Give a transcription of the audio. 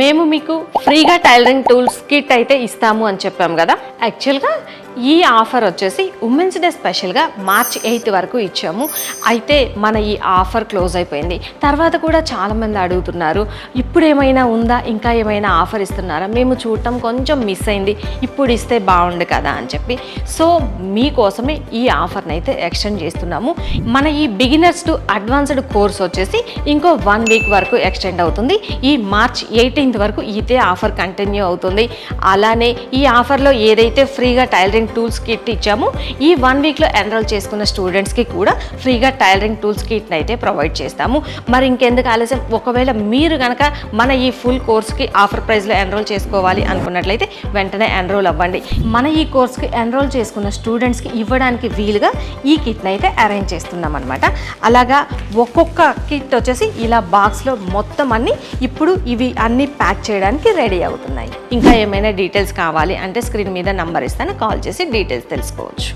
మేము మీకు ఫ్రీగా టైలరింగ్ టూల్స్ కిట్ అయితే ఇస్తాము అని చెప్పాము కదా. యాక్చువల్గా ఈ ఆఫర్ వచ్చేసి ఉమెన్స్ డే స్పెషల్గా మార్చ్ 8 వరకు ఇచ్చాము. అయితే మన ఈ ఆఫర్ క్లోజ్ అయిపోయింది. తర్వాత కూడా చాలామంది అడుగుతున్నారు, ఇప్పుడు ఏమైనా ఉందా, ఇంకా ఏమైనా ఆఫర్ ఇస్తున్నారా, మేము చూడటం కొంచెం మిస్ అయింది, ఇప్పుడు ఇస్తే బాగుండు కదా అని చెప్పి. సో మీకోసమే ఈ ఆఫర్ని అయితే ఎక్స్టెండ్ చేస్తున్నాము. మన ఈ బిగినర్స్ టు అడ్వాన్స్డ్ కోర్స్ వచ్చేసి ఇంకో 1 వీక్ వరకు ఎక్స్టెండ్ అవుతుంది. ఈ మార్చ్ 18th వరకు ఇదే ఆఫర్ కంటిన్యూ అవుతుంది. అలానే ఈ ఆఫర్లో ఏదైతే ఫ్రీగా టైలరింగ్ టూల్స్ కిట్ ఇచ్చామో ఈ 1 వీక్లో ఎన్రోల్ చేసుకున్న స్టూడెంట్స్కి కూడా ఫ్రీగా టైలరింగ్ టూల్స్ కిట్ని అయితే ప్రొవైడ్ చేస్తాము. మరి ఇంకెందుకు ఆలస్యం, ఒకవేళ మీరు కనుక మన ఈ ఫుల్ కోర్స్కి ఆఫర్ ప్రైస్లో ఎన్రోల్ చేసుకోవాలి అనుకున్నట్లయితే వెంటనే ఎన్రోల్ అవ్వండి. మన ఈ కోర్స్కి ఎన్రోల్ చేసుకున్న స్టూడెంట్స్కి ఇవ్వడానికి వీలుగా ఈ కిట్ని అయితే అరేంజ్ చేస్తున్నాం అనమాట. అలాగా ఒక్కొక్క కిట్ వచ్చేసి ఇలా బాక్స్లో మొత్తం అన్ని ఇప్పుడు ఇవి అన్ని ప్యాక్ చేయడానికి రెడీ అవుతున్నాయి. ఇంకా ఏమైనా డీటెయిల్స్ కావాలి అంటే స్క్రీన్ మీద నంబర్ ఇస్తాను, కాల్ చేసి డీటెయిల్స్ తెలుసుకోవచ్చు.